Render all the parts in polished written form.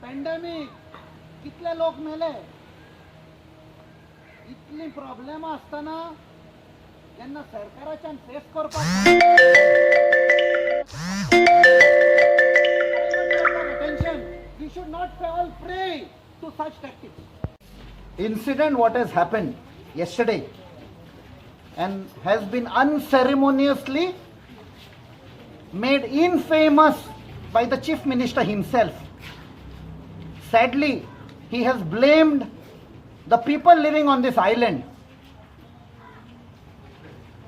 Pandemic कितले लोक मेले, इतली प्रॉब्लेम असताना त्यांना सरकाराच्यान फेस करपाक attention. We should not fall prey to such tactics. Incident what has happened yesterday and has been unceremoniously made infamous by the Chief Minister himself. Sadly, he has blamed the people living on this island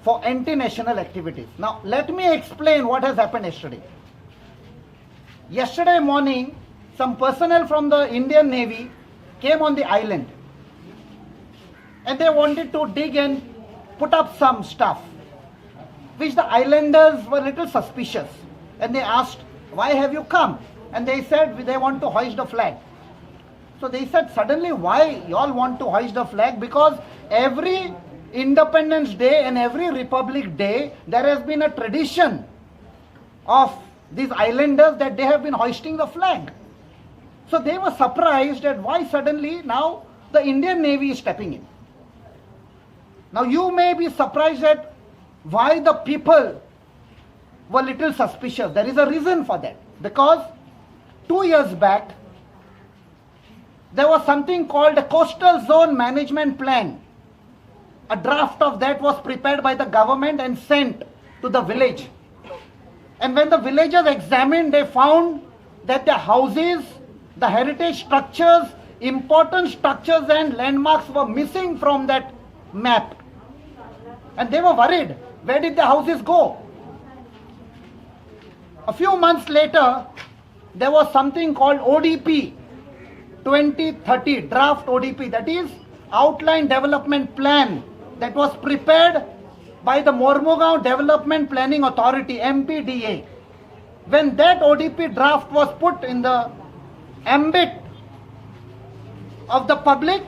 for anti-national activities. Now, let me explain what has happened yesterday. Yesterday morning, some personnel from the Indian Navy came on the island and they wanted to dig and put up some stuff, which the islanders were a little suspicious. And they asked, why have you come? And they said, they want to hoist the flag. So they said, suddenly, why you all want to hoist the flag? Because every Independence Day and every Republic Day, there has been a tradition of these islanders that they have been hoisting the flag. So they were surprised at why suddenly now the Indian Navy is stepping in. Now you may be surprised at why the people were little suspicious. There is a reason for that. Because 2 years back, there was something called a Coastal Zone Management Plan. A draft of that was prepared by the government and sent to the village. And when the villagers examined, they found that the houses, the heritage structures, important structures and landmarks were missing from that map. And they were worried. Where did the houses go? A few months later, there was something called ODP 2030, draft ODP, that is Outline Development Plan, that was prepared by the Mormugaon Development Planning Authority, MPDA. When that ODP draft was put in the ambit of the public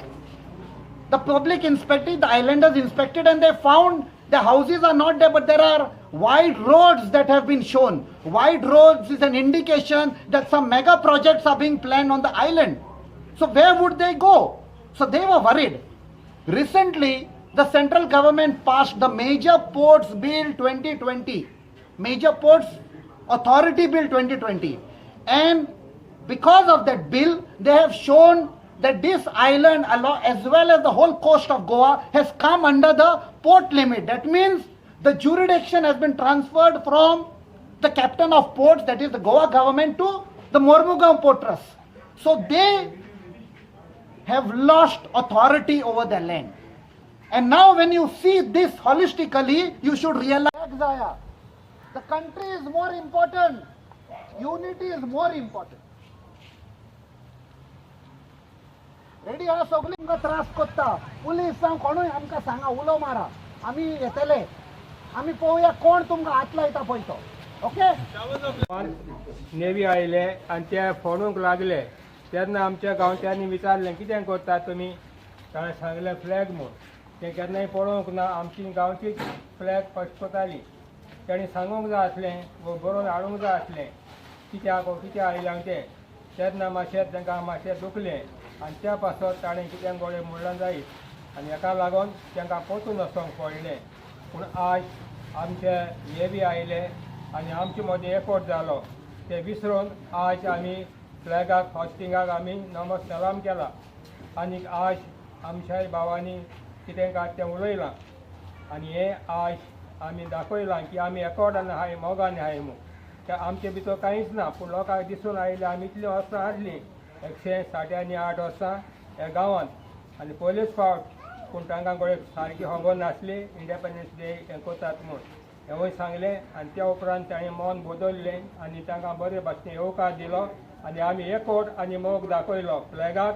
inspected, the islanders inspected, and they found the houses are not there, but there are wide roads that have been shown. Wide roads is an indication that some mega projects are being planned on the island. So where would they go? So they were worried. Recently, the central government passed the Major Ports Bill 2020, Major Ports Authority Bill 2020. And because of that bill, they have shown that this island, as well as the whole coast of Goa, has come under the port limit. That means the jurisdiction has been transferred from the captain of ports, that is the Goa government, to the Mormugaon Port Trust. So they have lost authority over the land. And now when you see this holistically, you should realize the country is more important. Unity is more important. Ready हा सगळी आमकां त्रास करता. Police जावं कोणूय आमकां सांगा उलो मारा, आमी येतले, आमी पळोवया कोण तुमकां हात लायता पळय तो. ओके. नेवी आयले आनी ते फोडूंक लागले तेन्ना आमच्या गांवच्यांनी विचारलें कितें करतात तुमी. ताणें सांगलें फ्लॅग म्हूण. तें केन्नाय पळोवंक ना, आमची गांवची फ्लॅग फडफडटाली. ताणें सांगूंक जाय आसलें, बरोवन हाडूंक जाय आसलें कितें आयलां तें. तेन्ना मातशें तांकां मातशें दुखलें आनी त्या पासत ताणें कितें गोडे म्हणलें जायत आनी हेका लागून तांकां परतून वचोंक पडलें. पूण आज आमचे नेवी आयले आनी आमचे मदीं एकवट जालो. ते विसरून आज आमी फ्लॅगाक हॉस्टिंगाक आमी नमस्कार केला. आनी आज आमच्या भावांनी कितें काय तें उलयलां आनी हें आज आमी दाखयलां की आमी एकवटान आहाय, मोगान आहाय म्हूण. ते आमचे भितर कांयच ना, पूण लोकांक दिसून आयले आमी इतलीं वर्सां हाडलीं, 108 वर्सां ह्या गांवांत आनी पयलेच फावट. पूण तांकां गोळे सारकी खबर नासली इंडिपेंडन्स डे हें करतात म्हूण. हेंवूय सांगलें आनी त्या उपरांत ताणें मन बदललें आनी तांकां बरे भाशेन येवकार दिलो आनी आमी एकवट आनी मोग दाखयलो फ्लॅगाक.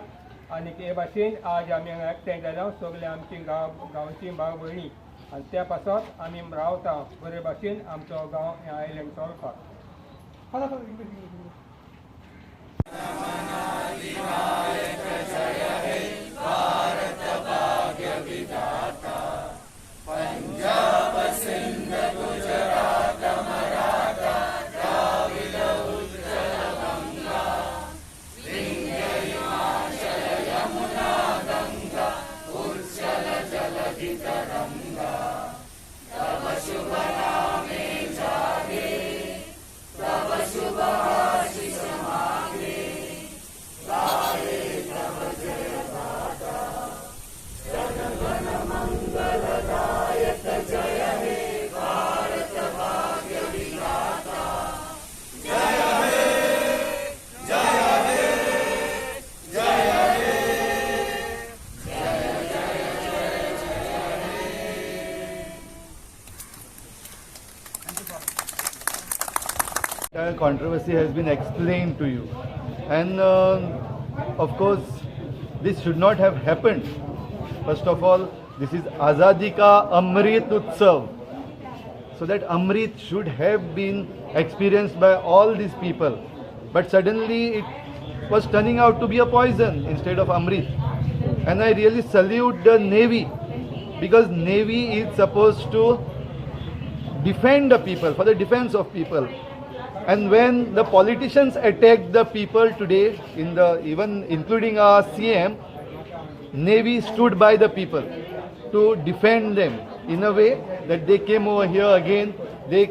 आनी हे भाशेन आज आमी हांगा एकठांय जाल्या सगळे आमची गांवची भाव भयणी आनी त्या पासत आमी रावता बरे भाशेन आमचो गांव हें आयलँड चलता. Punjab Sindh Gujarat Maratha Dravid Controversy has been explained to you, and of course this should not have happened. First of all, this is Azadi Ka Amrit Utsav, so that Amrit should have been experienced by all these people, but suddenly it was turning out to be a poison instead of Amrit. And I really salute the Navy, because Navy is supposed to defend the people, for the defense of people. And when the politicians attack the people today, even including our CM, Navy stood by the people to defend them in a way that they came over here again, they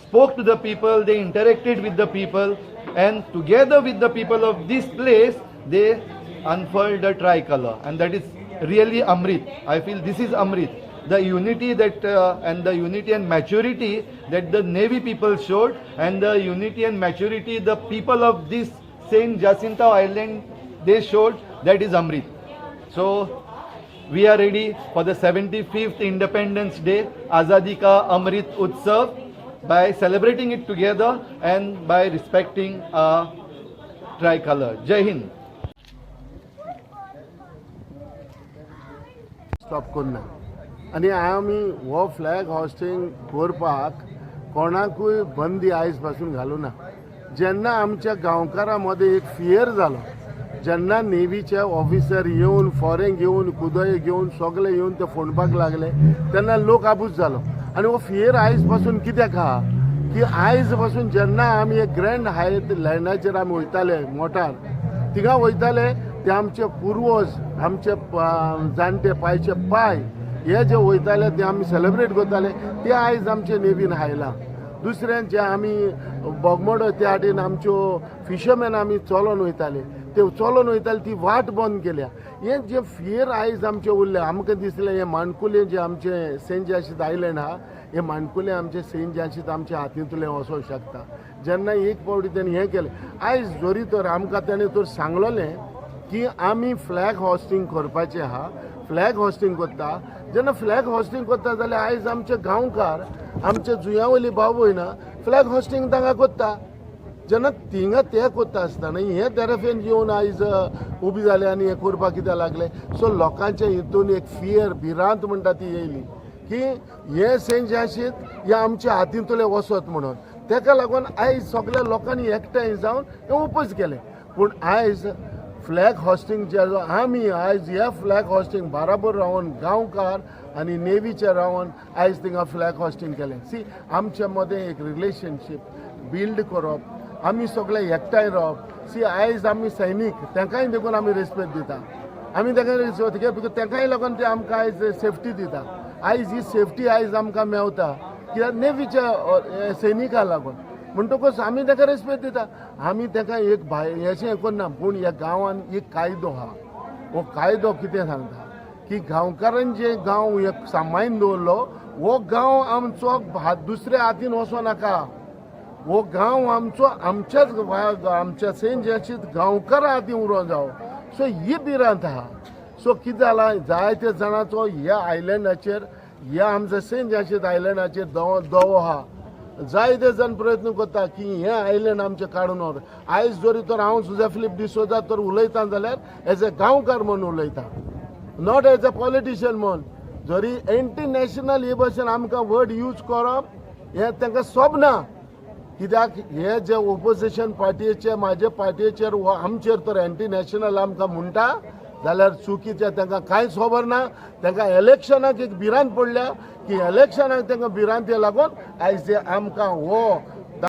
spoke to the people, they interacted with the people, and together with the people of this place, they unfurled the tricolor, and that is really Amrit. I feel this is Amrit. The unity that and the unity and maturity that the Navy people showed, and the unity and maturity the people of this Saint Jacinta Island they showed, that is Amrit. So we are ready for the 75th Independence Day, Azadi Ka Amrit Utsav, by celebrating it together and by respecting our tricolor. Jai Hind. Stop करना आणि आम्ही वो flag hoisting करपाक कोणाकूय बंदी आयज पासून घालू ना. जेन्ना आमच्या गांवकारांमध्ये एक फियर जालो, जेन्ना नेव्हीचे ऑफिसर येवन फॉरेन घेवन कुदय घेवन सगळे येवन ते फोडपाक लागले, तेन्ना लोक आबूज जालो. आणि वो फियर आयज पासून कित्याक आहा की आयज पासून जेन्ना आमी एक ग्रँड हायत लँडाचेर आमी वयताले मोटार, थिंगा वयताले ते आमचे पुर्वज, आमचे जाणटे पायचे पाय हे जे वयताले ते आमी सेलिब्रेट करताले, ते आयज आमचे नेवीन हायला. दुसरें जे आमी बोगमोडो त्या वाटेन आमच्यो फिशरमॅन आमी चलोन वयताले, ते चलोन वयताले ती वाट बंद केल्या. हे जे फियर आयज आमचे उरले, आमकां दिसलें हे माणकुलें जे आमचे सेंट जाशीत आयलँड आहा, हे माणकुलें आमचे सेंट जाशीत आमच्या हातींतलें वचोंक शकता. जेन्ना एक पावटी तेणें हें केलें, आयज जोरी तर आमकां तेणें तर सांगलोलें की आमी फ्लॅग हॉस्टिंग करपाचें आहा, फ्लॅग हॉस्टिंग करता. जेन्ना फ्लॅग हॉस्टिंग करता जाल्यार आयज आमचे गांवकार, आमचे जुंयावयली भाव भयणां फ्लॅग हॉस्टिंग तांकां करता. जेन्ना थिंगा ते करता आसतना हे तेरेफेन येवन आयज उबी जाले आनी हे करपाक कित्याक लागले. सो लोकांच्या हितून एक फियर, भिरांत म्हणटा ती येयली की हे सेंट जाशीत हे आमच्या हातींतले वसत म्हणून. तेका लागून आयज सगळ्या लोकांनी एकठांय जावन हें ओपोज केलें. पूण आयज फ्लॅग हॉस्टिंग जे आमी आयज हे फ्लॅग हॉस्टिंग बराबर रावन गांवकार आनी नेवीचे रावन आयज थिंगा फ्लॅग हॉस्टिंग केलें. सी आमच्या मदें एक रिलेशनशीप बिल्ड करप, आमी सगळे एकठांय रावप. सी आयज आमी सैनीक तांकांय देखून आमी रेस्पेक्ट दिता, आमी तांकां रिस्पेक्ट बिकॉज तांकांय लागून ते आमकां आयज सेफ्टी दिता. आयज ही सेफ्टी आयज आमकां मेवता कित्याक नेवीच्या सैनिकां लागून. म्हणटकूच आमी ताका रेस्पेक्ट दिता. आमी ताका एक भाय हेचें करना. पूण ह्या गांवान एक कायदो आहा. हो कायदो कितें सांगता की गांवकारान जे गांव एक सांबाळून दवरलो, हो गांव आमचो दुसऱ्या हातीन वचो नाका. हो गांव आमचो आमच्या सेंट जाशीत गांवकारा हातीन उरो जावो. सो ही भिरांत आहा. सो कितें जालां, जायते जाणांचो ह्या आयलँडाचेर, ह्या आमच्या सेंट जाशीत आयलँडाचेर दवो आहा. जायते जण प्रयत्न करता की हे आयलँड आमचे काडून व्हर. आयज जरी तर हांव सुजा फिलीप डिसोजा तर उलयता जाल्यार एज अ गांवकार म्हणून उलयता, नॉट एज अ पॉलिटिशियन म्हणून. जरी इंटरनॅशनल हे भशेन आमकां वर्ड यूज करप हें तांकां सोबना. कित्याक हे जे ओपोजिशन पार्टीचे म्हाजे पार्टीचेर वा आमचेर तर इंटरनॅशनल आमकां म्हणटा जाल्यार चुकीचें. तांकां कांयच खबर ना. तांकां इलेक्शनाक एक भिरांत पडल्या की इलेक्शनाक तांकां भिरांती लागून आयज आमकां हो